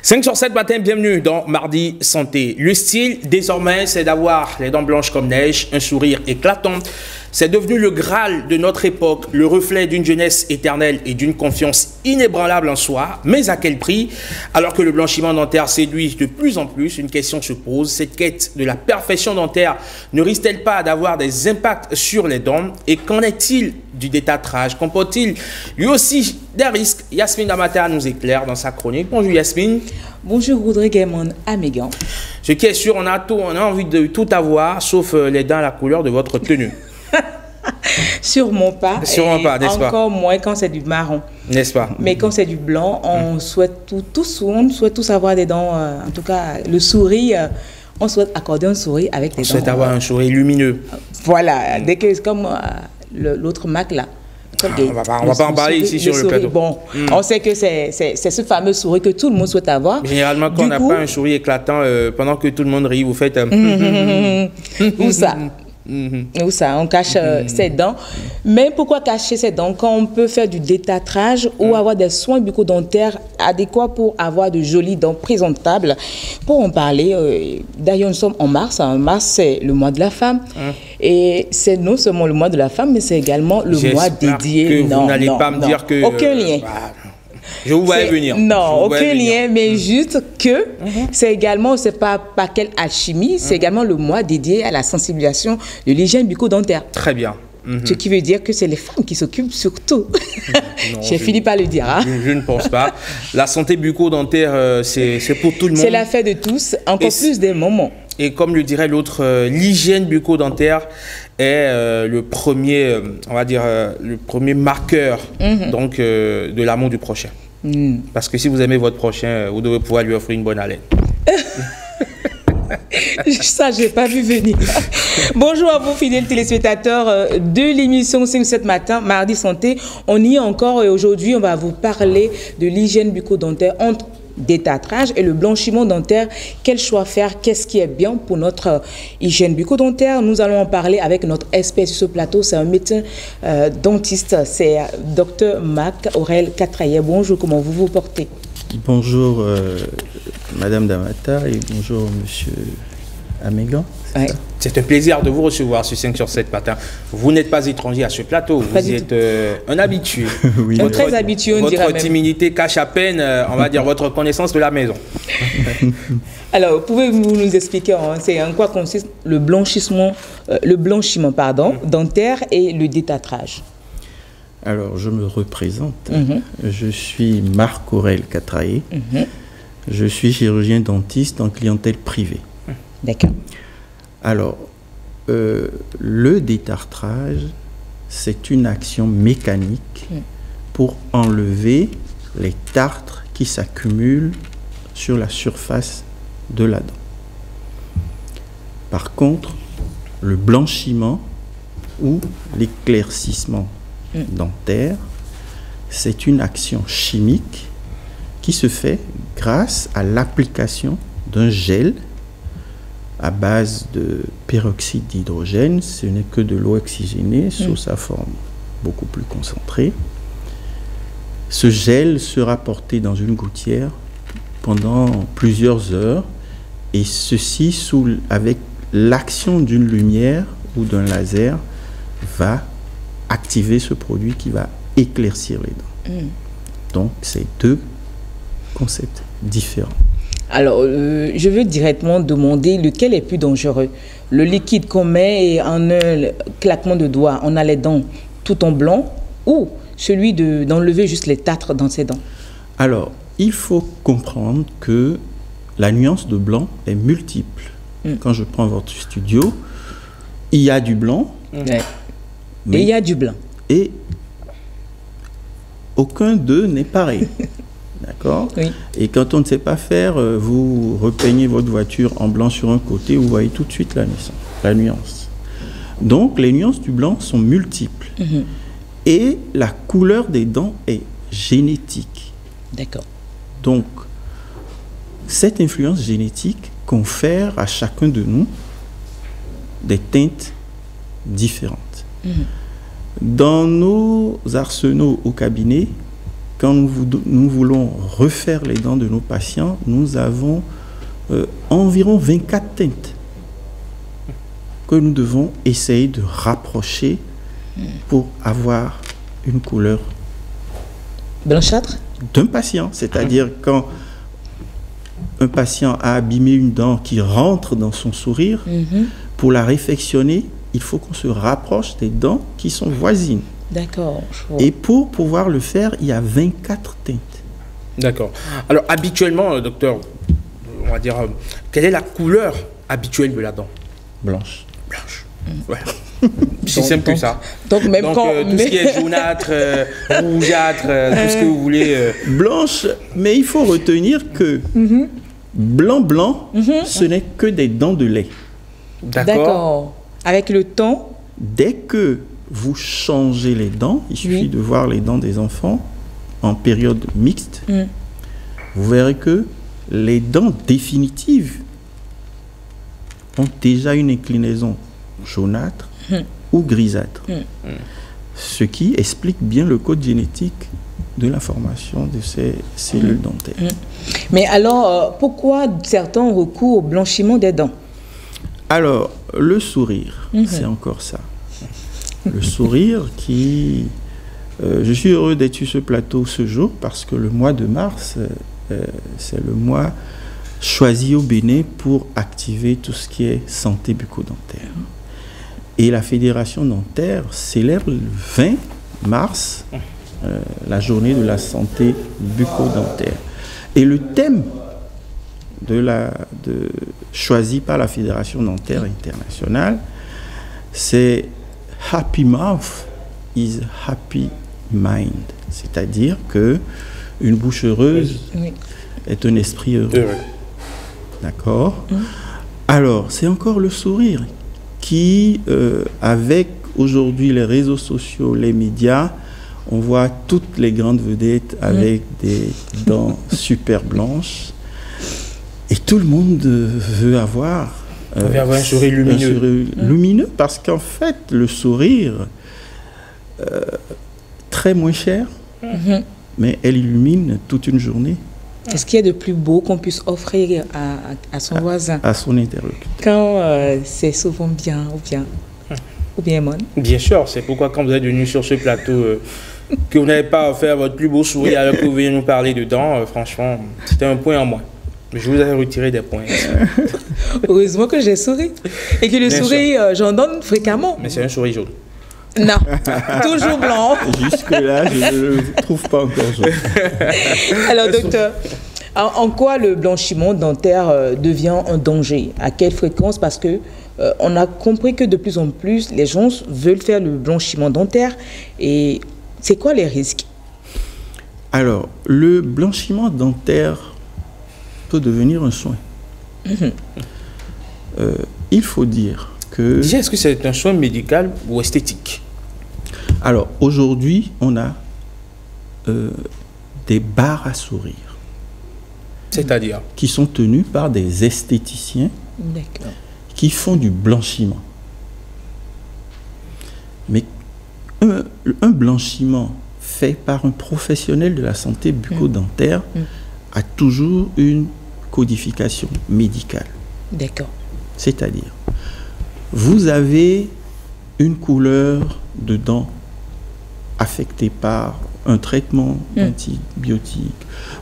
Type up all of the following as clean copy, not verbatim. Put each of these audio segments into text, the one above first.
5 sur 7 matin, bienvenue dans Mardi Santé. Le style, désormais, c'est d'avoir les dents blanches comme neige, un sourire éclatant. C'est devenu le Graal de notre époque, le reflet d'une jeunesse éternelle et d'une confiance inébranlable en soi. Mais à quel prix? Alors que le blanchiment dentaire séduit de plus en plus, une question se pose. Cette quête de la perfection dentaire ne risque-t-elle pas d'avoir des impacts sur les dents? Et qu'en est-il du détartrage? Comporte-t-il lui aussi des risques? Yasmine Damata nous éclaire dans sa chronique. Bonjour Yasmine. Bonjour Rodrigue Amégan. Ce qui est sûr, on a envie de tout avoir, sauf les dents à la couleur de votre tenue. Sûrement pas. Sûrement pas, n'est-ce pas? Encore moins quand c'est du marron. N'est-ce pas? Mais quand c'est du blanc, on souhaite on souhaite tous avoir des dents, en tout cas le sourire, on souhaite accorder un sourire avec des dents. On souhaite avoir un sourire lumineux. Voilà, dès que comme l'autre Mac là. On va pas en parler ici sur le plateau. Bon, on sait que c'est ce fameux sourire que tout le monde souhaite avoir. Généralement, quand on n'a pas un sourire éclatant, pendant que tout le monde rit, vous faites... Où ça? Où ça? On cache ses dents. Mais pourquoi cacher ses dents quand on peut faire du détartrage ou avoir des soins bucco-dentaires adéquats pour avoir de jolies dents présentables? Pour en parler, d'ailleurs nous sommes en mars. En mars, c'est le mois de la femme. Et c'est non seulement le mois de la femme, mais c'est également le mois dédié. Que vous n'allez pas me dire que... Aucun lien. Je vous voyais venir. Non, aucun lien, mais juste que c'est également, c'est pas par quelle alchimie, c'est également le mois dédié à la sensibilisation de l'hygiène bucco-dentaire. Très bien. Ce qui veut dire que c'est les femmes qui s'occupent surtout. J'ai fini par le dire. Hein? Je ne pense pas. La santé bucco-dentaire, c'est pour tout le monde. C'est l'affaire de tous, encore plus des moments. Et comme le dirait l'autre, l'hygiène bucco-dentaire est le premier, on va dire, le premier marqueur donc, de l'amour du prochain. Parce que si vous aimez votre prochain, vous devez pouvoir lui offrir une bonne haleine. Ça, je n'ai pas vu venir. Bonjour à vous, fidèles téléspectateurs de l'émission 5-7 matin, Mardi Santé. On y est encore et aujourd'hui, on va vous parler de l'hygiène bucco-dentaire entre détartrage et le blanchiment dentaire. Quel choix faire? Qu'est-ce qui est bien pour notre hygiène bucco-dentaire? Nous allons en parler avec notre expert sur ce plateau. C'est un médecin dentiste. C'est Dr Mac Aurel Catraillet. Bonjour, comment vous vous portez? Bonjour Madame Damata et bonjour Monsieur Amégan. Ouais. C'est un plaisir de vous recevoir sur 5 sur 7 matin. Vous n'êtes pas étranger à ce plateau, vous êtes un habitué. Oui, très habitué, on dirait même. Votre timidité cache à peine, on va dire, votre connaissance de la maison. Alors, pouvez-vous nous expliquer c'est en quoi consiste le blanchiment dentaire et le détartrage? Alors, je me représente. Je suis Marc Aurel Catraillet. Je suis chirurgien dentiste en clientèle privée. D'accord. Alors, le détartrage, c'est une action mécanique pour enlever les tartres qui s'accumulent sur la surface de la dent. Par contre, le blanchiment ou l'éclaircissement dentaire, c'est une action chimique qui se fait grâce à l'application d'un gel à base de peroxyde d'hydrogène. Ce n'est que de l'eau oxygénée sous sa forme beaucoup plus concentrée. Ce gel sera porté dans une gouttière pendant plusieurs heures et ceci avec l'action d'une lumière ou d'un laser va activer ce produit qui va éclaircir les dents. Donc c'est deux concepts différents. Alors, je veux directement demander lequel est plus dangereux. Le liquide qu'on met et en un claquement de doigts, on a les dents tout en blanc, ou celui d'enlever juste les tartres dans ses dents? Alors, il faut comprendre que la nuance de blanc est multiple. Quand je prends votre studio, il y a du blanc. Et il y a du blanc. Et aucun d'eux n'est pareil. D'accord? Oui. Et quand on ne sait pas faire, vous repeignez votre voiture en blanc sur un côté, vous voyez tout de suite la nuance. Donc, les nuances du blanc sont multiples. Et la couleur des dents est génétique. D'accord. Donc, cette influence génétique confère à chacun de nous des teintes différentes. Dans nos arsenaux au cabinet, quand nous voulons refaire les dents de nos patients, nous avons environ 24 teintes que nous devons essayer de rapprocher pour avoir une couleur blanchâtre d'un patient. C'est-à-dire quand un patient a abîmé une dent qui rentre dans son sourire, pour la réfectionner, il faut qu'on se rapproche des dents qui sont voisines. D'accord. Et pour pouvoir le faire, il y a 24 teintes. D'accord. Alors, habituellement, docteur, on va dire, quelle est la couleur habituelle de la dent? Blanche. Blanche. Ouais. C'est simple que ça. Donc, même Donc, quand... tout ce qui est jaunâtre, rougeâtre, tout ce que vous voulez. Blanche, mais il faut retenir que blanc, ce n'est que des dents de lait. D'accord. Avec le temps... Dès que vous changez les dents, il suffit de voir les dents des enfants en période mixte, vous verrez que les dents définitives ont déjà une inclinaison jaunâtre ou grisâtre. Ce qui explique bien le code génétique de la formation de ces cellules dentaires. Mais alors, pourquoi certains recourent au blanchiment des dents? Alors, le sourire, c'est encore ça. Le sourire qui... je suis heureux d'être sur ce plateau ce jour parce que le mois de mars, c'est le mois choisi au Bénin pour activer tout ce qui est santé bucco-dentaire. Et la Fédération dentaire célèbre le 20 mars la journée de la santé bucco-dentaire. Et le thème choisi par la Fédération dentaire internationale, c'est Happy Mouth is Happy Mind. C'est-à-dire que une bouche heureuse est un esprit heureux. D'accord? Alors, c'est encore le sourire qui, avec aujourd'hui les réseaux sociaux, les médias, on voit toutes les grandes vedettes avec des dents super blanches. Et tout le monde veut avoir un sourire lumineux. Lumineux parce qu'en fait, le sourire, très moins cher, mais elle illumine toute une journée. Est-ce qu'il y a de plus beau qu'on puisse offrir à son voisin? À son interlocuteur. Quand c'est souvent bien ou bien mal? Bien sûr, c'est pourquoi quand vous êtes venu sur ce plateau, que vous n'avez pas offert votre plus beau sourire alors que vous venez nous parler dedans, franchement, c'était un point en moins. Je vous ai retiré des points. Heureusement que j'ai souri. Et que le sourire, j'en donne fréquemment. Mais c'est un sourire jaune. Non, toujours blanc. Jusque-là, je ne le trouve pas encore jaune. Alors, docteur, en quoi le blanchiment dentaire devient un danger? À quelle fréquence? Parce que on a compris que de plus en plus, les gens veulent faire le blanchiment dentaire. Et c'est quoi les risques? Alors, le blanchiment dentaire peut devenir un soin. Il faut dire que... Déjà, est-ce que c'est un soin médical ou esthétique? Alors, aujourd'hui, on a des bars à sourire. C'est-à-dire? Qui sont tenus par des esthéticiens qui font du blanchiment. Mais un blanchiment fait par un professionnel de la santé bucco-dentaire a toujours une codification médicale. D'accord. C'est-à-dire, vous avez une couleur de dents affectée par un traitement antibiotique.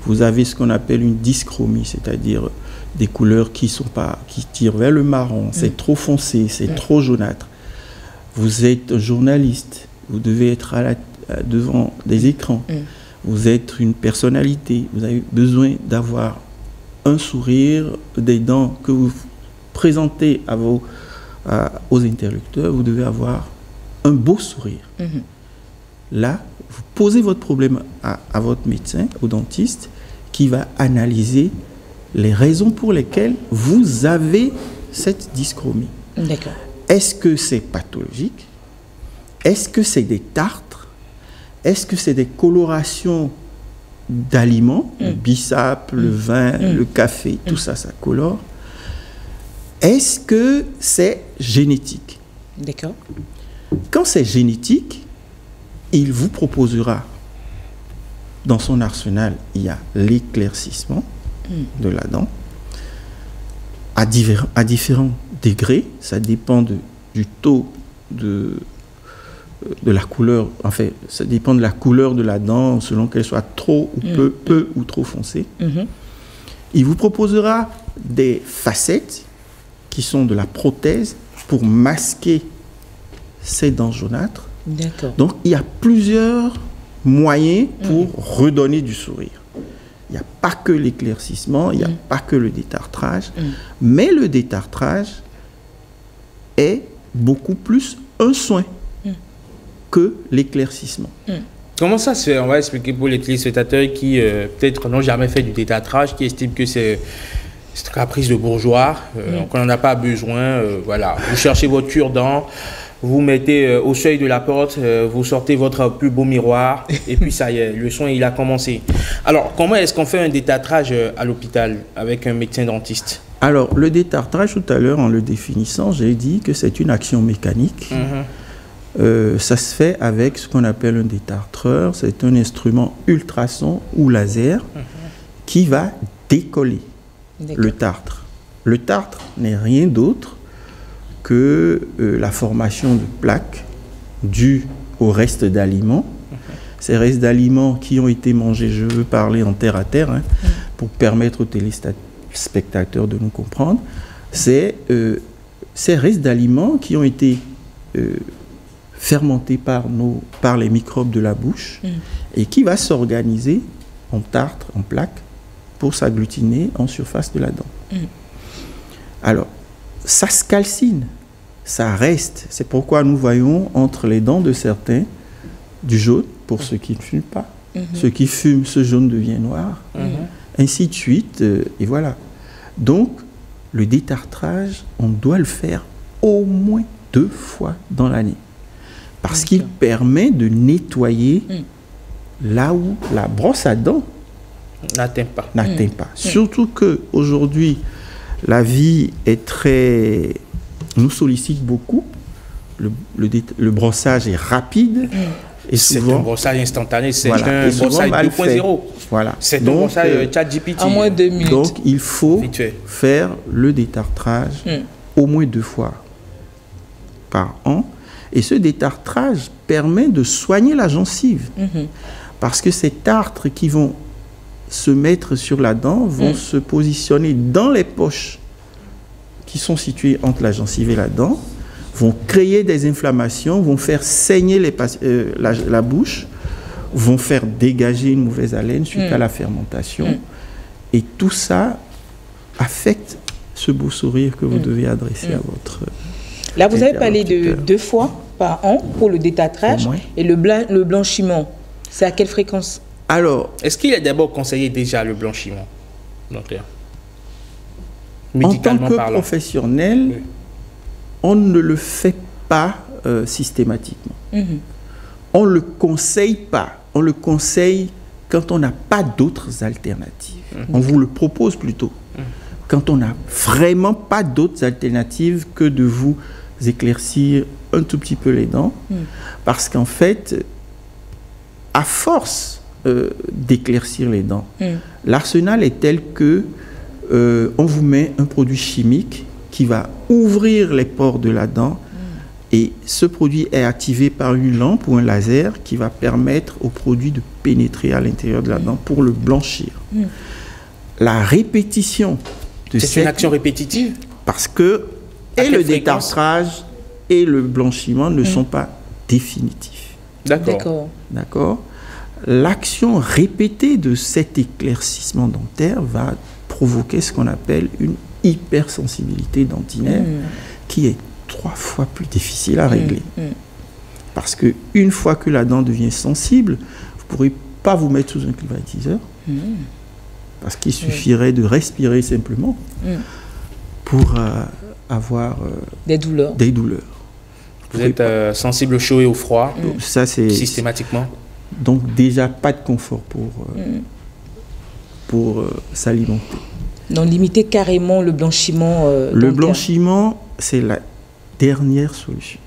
Vous avez ce qu'on appelle une dyschromie, c'est-à-dire des couleurs qui tirent vers le marron. C'est trop foncé, c'est trop jaunâtre. Vous êtes un journaliste, vous devez être devant des écrans. Vous êtes une personnalité, vous avez besoin d'avoir un sourire, des dents que vous présentez aux interlocuteurs, vous devez avoir un beau sourire. Là, vous posez votre problème à votre médecin, au dentiste, qui va analyser les raisons pour lesquelles vous avez cette dyschromie. D'accord. Est-ce que c'est pathologique? Est-ce que c'est des tartres? Est-ce que c'est des colorations d'aliments, le bissap, le vin, le café, tout ça, ça colore? Est-ce que c'est génétique? D'accord. Quand c'est génétique, il vous proposera dans son arsenal, il y a l'éclaircissement de la dent à différents degrés. Ça dépend du taux de la couleur. En fait, ça dépend de la couleur de la dent, selon qu'elle soit trop ou peu ou trop foncée. Il vous proposera des facettes qui sont de la prothèse pour masquer ces dents jaunâtres. D'accord. Donc, il y a plusieurs moyens pour redonner du sourire. Il n'y a pas que l'éclaircissement, il n'y a pas que le détartrage, mais le détartrage est beaucoup plus un soin que l'éclaircissement. Comment ça se fait? On va expliquer pour les téléspectateurs qui peut-être n'ont jamais fait du détartrage, qui estiment que c'est un caprice de bourgeois, qu'on n'en a pas besoin. Voilà, vous cherchez votre cure-dent, vous mettez au seuil de la porte, vous sortez votre plus beau miroir, et puis ça y est, le soin il a commencé. Alors, comment est-ce qu'on fait un détartrage à l'hôpital avec un médecin dentiste? Alors, le détartrage, tout à l'heure, en le définissant, j'ai dit que c'est une action mécanique. Ça se fait avec ce qu'on appelle un détartreur. C'est un instrument ultrason ou laser qui va décoller le tartre. Le tartre n'est rien d'autre que la formation de plaques dues au reste d'aliments. Ces restes d'aliments qui ont été mangés, je veux parler en terre à terre, pour permettre aux téléspectateurs de nous comprendre, c'est ces restes d'aliments qui ont été fermentés par les microbes de la bouche et qui va s'organiser en tartre, en plaques, pour s'agglutiner en surface de la dent. Alors, ça se calcine, ça reste. C'est pourquoi nous voyons entre les dents de certains du jaune, pour ceux qui ne fument pas. Ceux qui fument, ce jaune devient noir, ainsi de suite, et voilà. Donc, le détartrage, on doit le faire au moins 2 fois dans l'année, parce qu'il permet de nettoyer là où la brosse à dents n'atteint pas. Surtout qu'aujourd'hui, la vie est nous sollicite beaucoup. Le brossage est rapide. Et c'est souvent, un brossage instantané, c'est voilà, un brossage 2.0. Voilà. C'est un brossage ChatGPT. En moins 2 minutes. Donc, il faut faire le détartrage au moins 2 fois par an. Et ce détartrage permet de soigner la gencive. Parce que ces tartres qui vont se mettre sur la dent vont se positionner dans les poches qui sont situées entre la gencive et la dent, vont créer des inflammations, vont faire saigner la bouche, vont faire dégager une mauvaise haleine suite à la fermentation. Et tout ça affecte ce beau sourire que vous devez adresser à votre... Là, vous avez parlé de 2 fois par an pour le détartrage et le blanchiment. C'est à quelle fréquence? Alors, est-ce qu'il est d'abord conseillé déjà le blanchiment dentaire? En tant que professionnel, on ne le fait pas systématiquement. On ne le conseille pas. On le conseille quand on n'a pas d'autres alternatives. On vous le propose plutôt. Quand on n'a vraiment pas d'autres alternatives que de vous éclaircir un tout petit peu les dents. Parce qu'en fait, à force d'éclaircir les dents, l'arsenal est tel que on vous met un produit chimique qui va ouvrir les pores de la dent et ce produit est activé par une lampe ou un laser qui va permettre au produit de pénétrer à l'intérieur de la dent pour le blanchir. La répétition de c'est une action répétitive parce que et le détartrage et le blanchiment ne sont pas définitifs. D'accord. L'action répétée de cet éclaircissement dentaire va provoquer ce qu'on appelle une hypersensibilité dentinaire qui est 3 fois plus difficile à régler. Parce qu'une fois que la dent devient sensible, vous ne pourrez pas vous mettre sous un climatiseur parce qu'il suffirait de respirer simplement pour avoir des douleurs. Vous êtes sensible au chaud et au froid ça, systématiquement. Donc déjà pas de confort pour s'alimenter. Donc limiter carrément le blanchiment le blanchiment, c'est la dernière solution.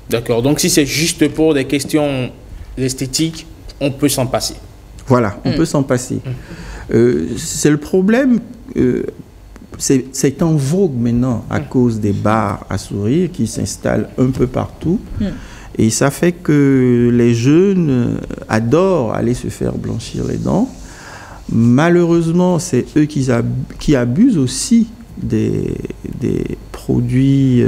D'accord. Donc si c'est juste pour des questions esthétiques, on peut s'en passer. Voilà, on peut s'en passer. C'est le problème, c'est en vogue maintenant à cause des bars à sourire qui s'installent un peu partout. Et ça fait que les jeunes adorent aller se faire blanchir les dents. Malheureusement, c'est eux qui abusent aussi des produits,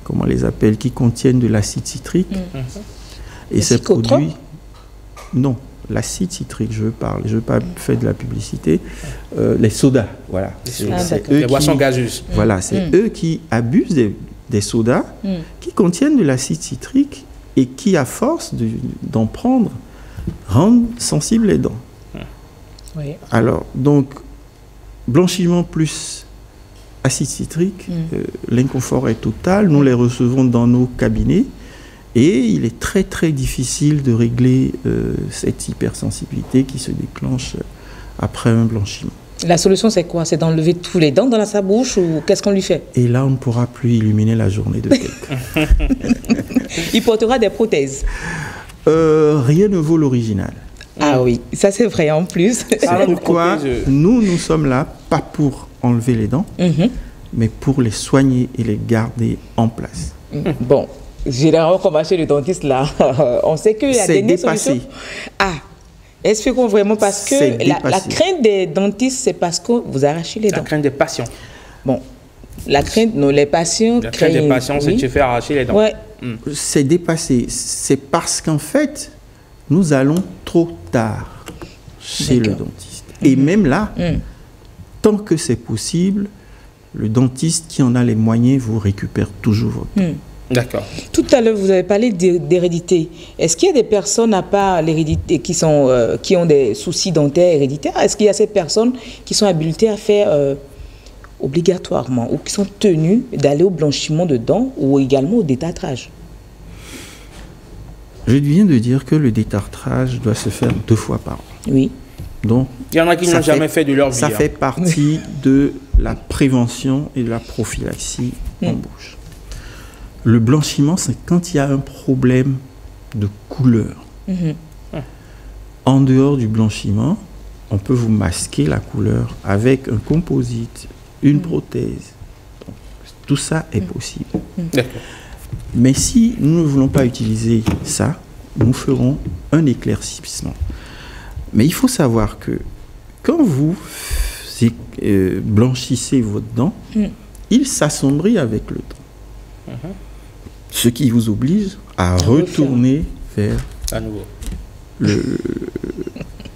comment on les appelle, qui contiennent de l'acide citrique. Et ces produits... Non, l'acide citrique, je veux pas faire de la publicité. Les sodas, voilà. Les boissons gazeuses. Voilà, c'est eux qui abusent des sodas qui contiennent de l'acide citrique et qui, à force d'en prendre, rendent sensibles les dents. Oui. Alors, donc, blanchiment plus acide citrique, l'inconfort est total. Nous les recevons dans nos cabinets et il est très très difficile de régler cette hypersensibilité qui se déclenche après un blanchiment. La solution, c'est quoi? C'est d'enlever tous les dents dans sa bouche ou qu'est-ce qu'on lui fait? Et là, on ne pourra plus illuminer la journée de quelqu'un. Il portera des prothèses. Rien ne vaut l'original. Ah oui, ça c'est vrai en plus. C'est pourquoi nous sommes là, pas pour enlever les dents, mais pour les soigner et les garder en place. Bon, généralement, comme chez le dentiste, là, on sait qu'il y a des solutions. Ah, est-ce que vraiment, parce que la crainte des dentistes, c'est parce que vous arrachez les dents? La crainte des patients. Bon, la crainte, non, les patients... La crainte des patients, c'est de se faire arracher les dents. Ouais. C'est dépassé. C'est parce qu'en fait, nous allons trop tard chez le dentiste. Et même là, tant que c'est possible, le dentiste qui en a les moyens vous récupère toujours votre dent. D'accord. Tout à l'heure, vous avez parlé d'hérédité. Est-ce qu'il y a des personnes, à part l'hérédité, qui ont des soucis dentaires héréditaires? Est-ce qu'il y a ces personnes qui sont habilitées à faire obligatoirement ou qui sont tenues d'aller au blanchiment de dents ou également au détartrage? Je viens de dire que le détartrage doit se faire 2 fois par an. Oui. Donc, il y en a qui n'ont jamais fait de leur vie. Ça fait partie de la prévention et de la prophylaxie en bouche. Le blanchiment, c'est quand il y a un problème de couleur. En dehors du blanchiment, on peut vous masquer la couleur avec un composite, une prothèse. Donc, tout ça est possible. D'accord. Mais si nous ne voulons pas utiliser ça, nous ferons un éclaircissement. Mais il faut savoir que quand vous blanchissez votre dent, il s'assombrit avec le temps. Ce qui vous oblige à retourner vers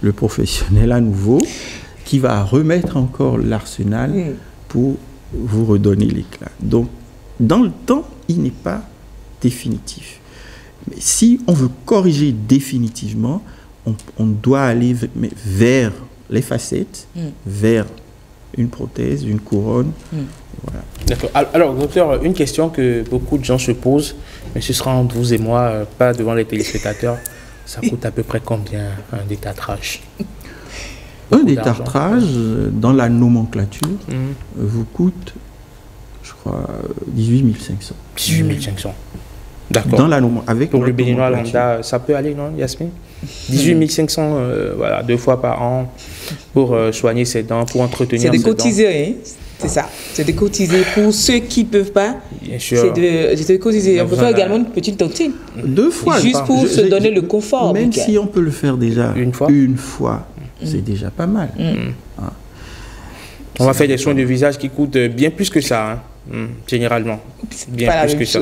le professionnel à nouveau, qui va remettre encore l'arsenal pour vous redonner l'éclat. Donc, dans le temps, il n'est pas définitif. Mais si on veut corriger définitivement, on doit aller vers les facettes, vers une prothèse, une couronne. Voilà. D'accord. Alors, docteur, une question que beaucoup de gens se posent, mais ce sera entre vous et moi, pas devant les téléspectateurs. Ça coûte à peu près combien un détartrage? Un détartrage, dans la nomenclature, vous coûte, je crois, 18 500. 18 500. D'accord. Dans la avec pour le béninois lambda, ça peut aller, non, Yasmine? 18 500, voilà, 2 fois par an pour soigner ses dents, pour entretenir ses dents. C'est de cotiser, hein? C'est ça. C'est de cotiser pour ceux qui ne peuvent pas. Bien sûr. C'est de cotiser. On peut faire également une petite tontine. 2 fois. Juste pour se donner le confort. Même si on peut le faire déjà une fois, c'est déjà pas mal. On va faire des soins de visage qui coûtent bien plus que ça, hein, généralement. Bien plus que ça.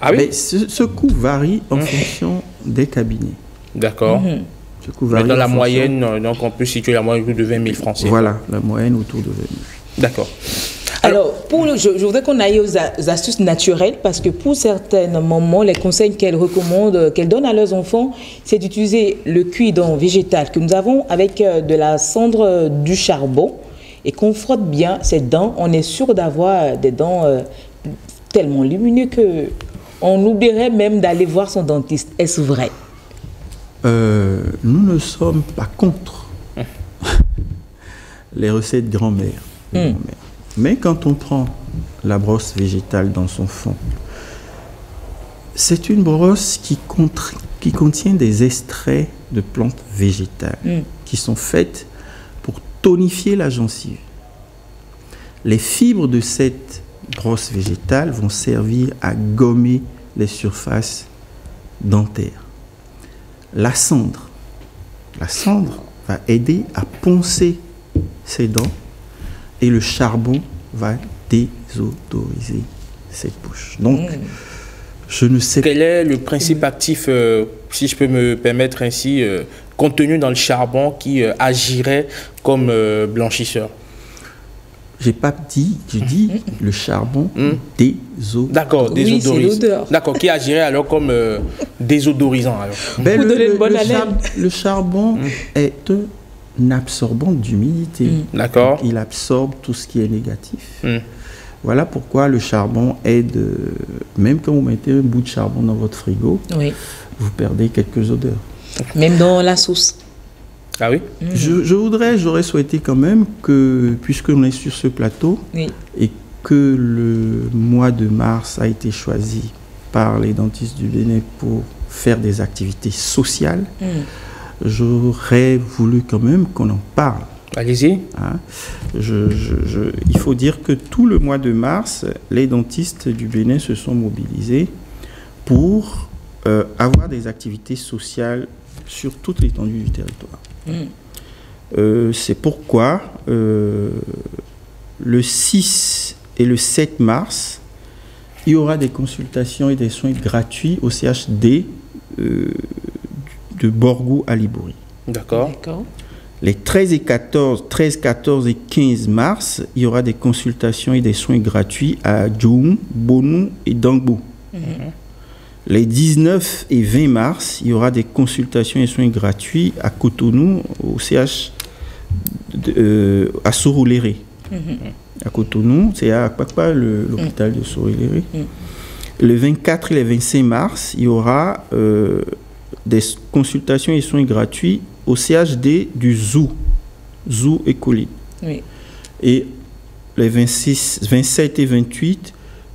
Ah oui? Mais ce coût varie en fonction des cabinets. D'accord. Mais dans la moyenne, donc on peut situer la moyenne autour de 20 000 francs. Voilà, la moyenne autour de 20 000. D'accord. Alors, je voudrais qu'on aille aux astuces naturelles, parce que pour certaines mamans, les conseils qu'elles recommandent, qu'elles donnent à leurs enfants, c'est d'utiliser le cuidon végétal que nous avons avec de la cendre du charbon et qu'on frotte bien ses dents. On est sûr d'avoir des dents tellement lumineuses qu'on oublierait même d'aller voir son dentiste. Est-ce vrai? Nous ne sommes pas contre les recettes grand-mère. Mais quand on prend la brosse végétale dans son fond, c'est une brosse qui contient des extraits de plantes végétales qui sont faites pour tonifier la gencive. Les fibres de cette brosse végétale vont servir à gommer les surfaces dentaires. La cendre va aider à poncer ces dents et le charbon va désodoriser cette bouche. Donc, je ne sais pas. Quel est le principe actif, si je peux me permettre ainsi, contenu dans le charbon qui agirait comme blanchisseur? J'ai pas dit, je dis le charbon désodorisant. D'accord, désodorisant. D'accord, qui agirait alors comme désodorisant alors. Ben, le charbon est un absorbant d'humidité. D'accord. Il absorbe tout ce qui est négatif. Voilà pourquoi le charbon aide, même quand vous mettez un bout de charbon dans votre frigo, vous perdez quelques odeurs. Même dans la sauce. Ah oui? J'aurais souhaité quand même que, puisqu'on est sur ce plateau, et que le mois de mars a été choisi par les dentistes du Bénin pour faire des activités sociales, j'aurais voulu quand même qu'on en parle. Allez-y. Hein? Il faut dire que tout le mois de mars, les dentistes du Bénin se sont mobilisés pour avoir des activités sociales sur toute l'étendue du territoire. C'est pourquoi le 6 et le 7 mars, il y aura des consultations et des soins gratuits au CHD de Borgou à Libouri. D'accord. Les 13, 14 et 15 mars, il y aura des consultations et des soins gratuits à Djoum, Bonou et Dangbo. Les 19 et 20 mars, il y aura des consultations et soins gratuits à Cotonou, au CH à Soroléré. À Cotonou, c'est à Akpakpa, l'hôpital de Soroléré. Le 24 et le 25 mars, il y aura des consultations et soins gratuits au CHD du Zou et Colline. Et les 27 et 28,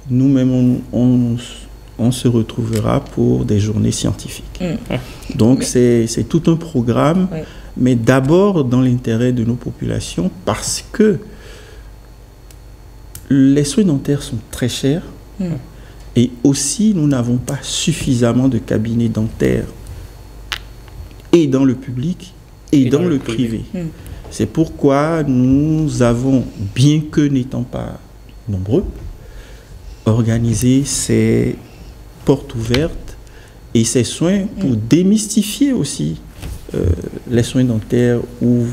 nous-mêmes, on se retrouvera pour des journées scientifiques. Donc, c'est tout un programme, mais d'abord dans l'intérêt de nos populations, parce que les soins dentaires sont très chers, et aussi, nous n'avons pas suffisamment de cabinets dentaires et dans le public et dans le privé. C'est pourquoi nous avons, bien que n'étant pas nombreux, organisé ces portes ouvertes et ces soins pour démystifier aussi les soins dentaires où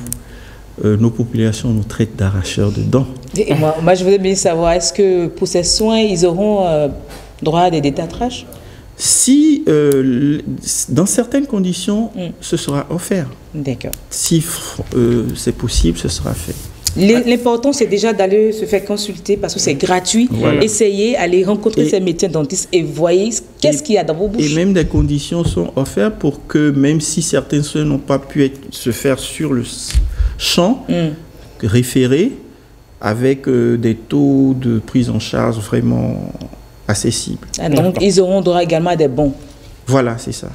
nos populations nous traitent d'arracheurs de dents. Et moi, je voudrais bien savoir, est-ce que pour ces soins, ils auront droit à des détartrages? Si, dans certaines conditions, ce sera offert. D'accord. Si c'est possible, ce sera fait. L'important, c'est déjà d'aller se faire consulter parce que c'est gratuit. Essayez, allez rencontrer ces médecins dentistes et voyez qu'est-ce qu'il y a dans vos bouches. Et même des conditions sont offertes pour que, même si certains soins n'ont pas pu se faire sur le champ, référés avec des taux de prise en charge vraiment accessibles. Donc, ils auront droit également à des bons. Voilà, c'est ça.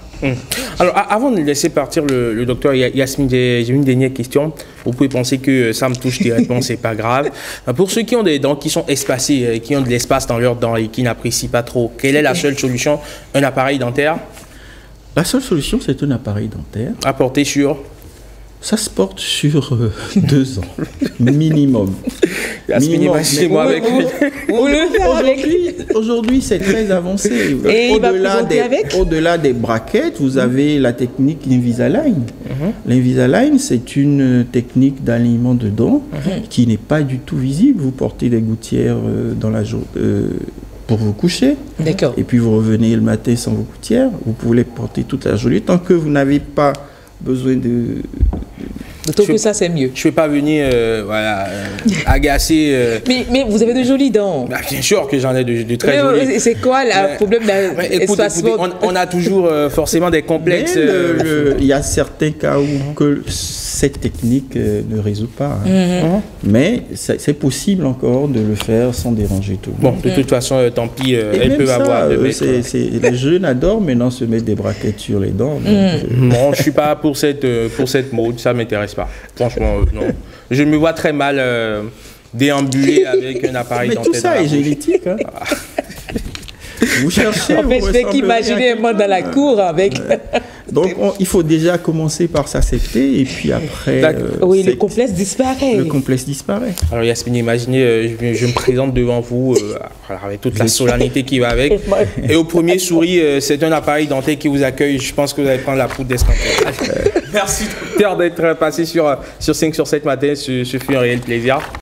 Alors, avant de laisser partir le docteur Yasmine, j'ai une dernière question. Vous pouvez penser que ça me touche directement, c'est pas grave. Pour ceux qui ont des dents qui sont espacées, qui ont de l'espace dans leurs dents et qui n'apprécient pas trop, quelle est la seule solution? Un appareil dentaire? La seule solution, c'est un appareil dentaire. À porter sur? Ça se porte sur 2 ans, minimum. Aujourd'hui, c'est très avancé. Au-delà des braquettes, vous avez la technique Invisalign. L'Invisalign, c'est une technique d'alignement de dents qui n'est pas du tout visible. Vous portez des gouttières dans la journée pour vous coucher. D'accord. Et puis vous revenez le matin sans vos gouttières. Vous pouvez les porter toute la journée tant que vous n'avez pas besoin D'autant que ça, c'est mieux. Je ne vais pas venir voilà, agacer. Mais vous avez de jolies dents. Bah, bien sûr que j'en ai de très jolies. C'est quoi le problème écoutez, on a toujours forcément des complexes. Il y a certains cas où que cette technique ne résout pas. Mais c'est possible encore de le faire sans déranger tout le monde. Bon, de toute façon, tant pis, elles peuvent avoir... les jeunes adorent maintenant se mettre des braquettes sur les dents. Bon, je ne suis pas pour cette mode, ça ne m'intéresse pas. Franchement, non. Je me vois très mal déambuler avec un appareil dentaire. Mais tout ça est génétique. Hein. Vous cherchez... En fait, je fais qu'imaginer un monde dans la cour avec... Donc, il faut déjà commencer par s'accepter et puis après... oui, le complexe disparaît. Le complexe disparaît. Alors, Yasmine, imaginez, je me présente devant vous avec toute la solennité qui va avec. Et au premier sourire, c'est un appareil dentaire qui vous accueille. Je pense que vous allez prendre la poudre d'escampette. Merci docteur d'être passé sur 5 sur 7 matin. Ce fut un réel plaisir.